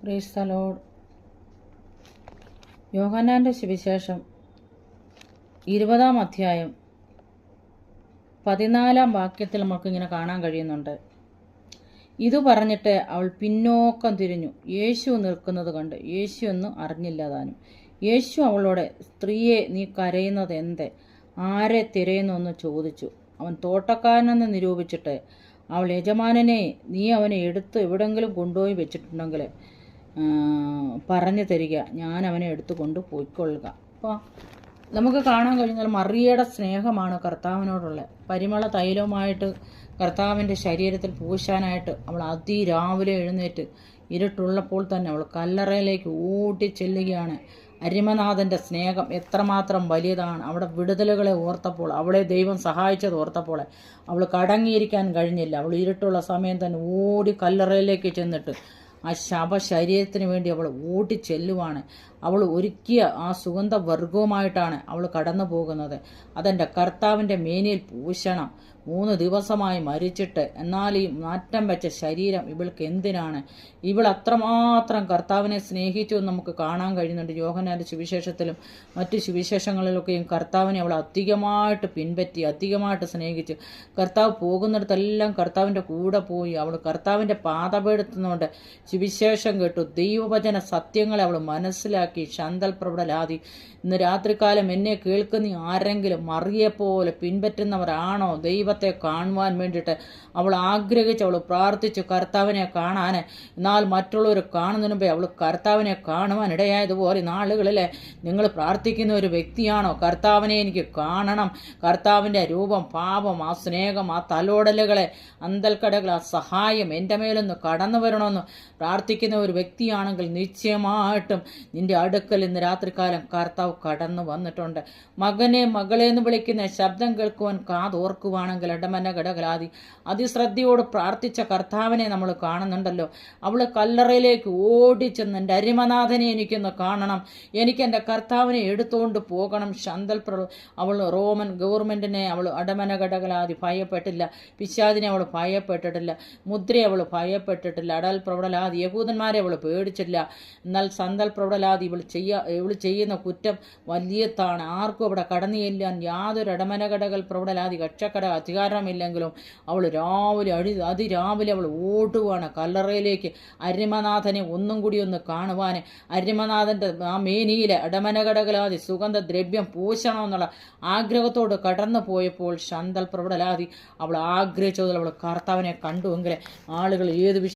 Praise the Lord. യോഹന്നാന്റെ സുവിശേഷം 20-ാം അധ്യായം 14-ാം വാക്യത്തിൽ നമുക്കിങ്ങനെ കാണാൻ കഴിയുന്നുണ്ട്. ഇതു പറഞ്ഞിട്ട് അവൾ പിന്നോക്കം തിരിഞ്ഞു യേശു നിൽക്കുന്നത് കണ്ട്. യേശു ഒന്നും അറിഞ്ഞില്ല താനും. യേശു അവളോട്, സ്ത്രീയെ, നീ കരയുന്നത് എന്ത്? ആരെ തിരയുന്നു എന്ന് ചോദിച്ചു. അവൻ തോട്ടക്കാരനെന്ന് നിരൂപിച്ചിട്ട്, അവൾ, യജമാനനെ, നീ അവനെ എടുത്ത് എവിടെങ്കിലും കൊണ്ടുപോയി വെച്ചിട്ടുണ്ടെങ്കിൽ പറഞ്ഞു തരിക, ഞാൻ അവനെ എടുത്തു കൊണ്ടുപോയിക്കൊള്ളുക. അപ്പോൾ നമുക്ക് കാണാൻ കഴിയുന്നത് മറിയയുടെ സ്നേഹമാണ് കർത്താവിനോടുള്ള. പരിമള തൈലവുമായിട്ട് കർത്താവിൻ്റെ ശരീരത്തിൽ പൂശാനായിട്ട് അവൾ അതിരാവിലെ എഴുന്നേറ്റ് ഇരുട്ടുള്ളപ്പോൾ തന്നെ അവൾ കല്ലറയിലേക്ക് ഓടി ചെല്ലുകയാണ്. അരിമനാഥൻ്റെ സ്നേഹം എത്രമാത്രം വലിയതാണ്. അവിടെ വിടുതലുകളെ ഓർത്തപ്പോൾ, അവളെ ദൈവം സഹായിച്ചത് ഓർത്തപ്പോൾ അവൾ കടങ്ങിയിരിക്കാൻ കഴിഞ്ഞില്ല. അവൾ ഇരുട്ടുള്ള സമയം തന്നെ ഓടി കല്ലറയിലേക്ക് ചെന്നിട്ട് ആ ശവശരീരത്തിന് വേണ്ടി അവൾ ഓടി ചെല്ലുവാണ്. അവൾ ഒരുക്കിയ ആ സുഗന്ധവർഗവുമായിട്ടാണ് അവൾ കടന്നു പോകുന്നത്. അതെൻ്റെ കർത്താവിൻ്റെ മേനിയിൽ പൂശണം. 3 ദിവസമായി മരിച്ചിട്ട്, എന്നാൽ ഈ മാറ്റം വെച്ച ശരീരം ഇവൾക്ക് എന്തിനാണ്? ഇവൾ അത്രമാത്രം കർത്താവിനെ സ്നേഹിച്ചു എന്ന് നമുക്ക് കാണാൻ കഴിയുന്നുണ്ട്. യോഹന്നാന്റെ സുവിശേഷത്തിലും മറ്റു സുവിശേഷങ്ങളിലൊക്കെയും കർത്താവിനെ അവൾ അധികമായിട്ട് പിൻപറ്റി, അധികമായിട്ട് സ്നേഹിച്ചു. കർത്താവ് പോകുന്നിടത്തെല്ലാം കർത്താവിൻ്റെ കൂടെ പോയി. അവൾ കർത്താവിൻ്റെ പാതപീഠത്തുന്നുകൊണ്ട് സുവിശേഷം കേട്ടു. ദൈവവചന സത്യങ്ങളെ അവൾ മനസ്സിലാക്കി. ശന്തൽ പ്രബലാതി. ഇന്ന് രാത്രികാലം എന്നെ കേൾക്കുന്ന ആരെങ്കിലും മറിയെപ്പോലെ പിൻപറ്റുന്നവരാണോ? ദൈവത്തെ കാണുവാൻ വേണ്ടിയിട്ട് അവൾ ആഗ്രഹിച്ച് അവൾ പ്രാർത്ഥിച്ചു കർത്താവിനെ കാണാൻ. എന്നാൽ മറ്റുള്ളവർ കാണുന്നതിന് മുമ്പേ അവൾ കർത്താവിനെ കാണുവാൻ ഇടയായതുപോലെ നാളുകളിൽ നിങ്ങൾ പ്രാർത്ഥിക്കുന്ന ഒരു വ്യക്തിയാണോ? കർത്താവിനെ എനിക്ക് കാണണം, കർത്താവിൻ്റെ രൂപം, പാപം, ആ സ്നേഹം, ആ തലോടലുകളെ, അന്തൽക്കടകൾ, ആ സഹായം എൻ്റെ മേലൊന്ന് കടന്നു വരണമെന്ന് പ്രാർത്ഥിക്കുന്ന ഒരു വ്യക്തിയാണെങ്കിൽ നിശ്ചയമായിട്ടും നിന്റെ അടുക്കൽ ഇന്ന് രാത്രികാലം കർത്താവ് കടന്നു വന്നിട്ടുണ്ട്. മകനെ, മകളെ എന്ന് വിളിക്കുന്ന ശബ്ദം കേൾക്കുവാൻ കാതോർക്കുവാണെങ്കിൽ ഇടമന ഘടകലാതി അതിശ്രദ്ധയോട് പ്രാർത്ഥിച്ച കർത്താവിനെ നമ്മൾ കാണുന്നുണ്ടല്ലോ. അവൾ കല്ലറയിലേക്ക് ഓടിച്ചെന്ന്, എൻ്റെ അരിമനാഥനെ എനിക്കൊന്ന് കാണണം, എനിക്ക് എൻ്റെ കർത്താവിനെ എടുത്തുകൊണ്ട് പോകണം. അവൾ റോമൻ ഗവൺമെൻറ്റിനെ അവൾ അടമന ഘടകലാതി ഭയപ്പെട്ടില്ല. പിശാചിനെ അവൾ ഭയപ്പെട്ടിട്ടില്ല. മുദ്രയെ അവൾ ഭയപ്പെട്ടിട്ടില്ല. അടൽ പ്രബലാതി യഹൂദന്മാരെ അവൾ പേടിച്ചില്ല. എന്നാൽ സന്തൽ പ്രബലാതി ഇവൾ ചെയ്യുന്ന കുറ്റം വലിയതാണ്. ആർക്കും അവിടെ കടന്നു ചെല്ലാൻ യാതൊരു അടമനകടകൾ പ്രബലാതി കക്ഷക്കട അധികാരമില്ലെങ്കിലും അവൾ അതിരാവിലെ അവൾ ഓടുവാണ് കല്ലറയിലേക്ക്, അരിമനാഥനെ ഒന്നും കൂടി ഒന്ന് കാണുവാൻ. അരിമനാഥൻ്റെ ആ മേനിയിലെ അടമനകടകലാതി സുഗന്ധദ്രവ്യം പൂശണമെന്നുള്ള ആഗ്രഹത്തോട് കടന്നു പോയപ്പോൾ ശന്തൽ പ്രബലാതി അവൾ ആഗ്രഹിച്ചതിൽ അവൾ കർത്താവിനെ കണ്ടുവെങ്കിൽ ആളുകൾ ഏത്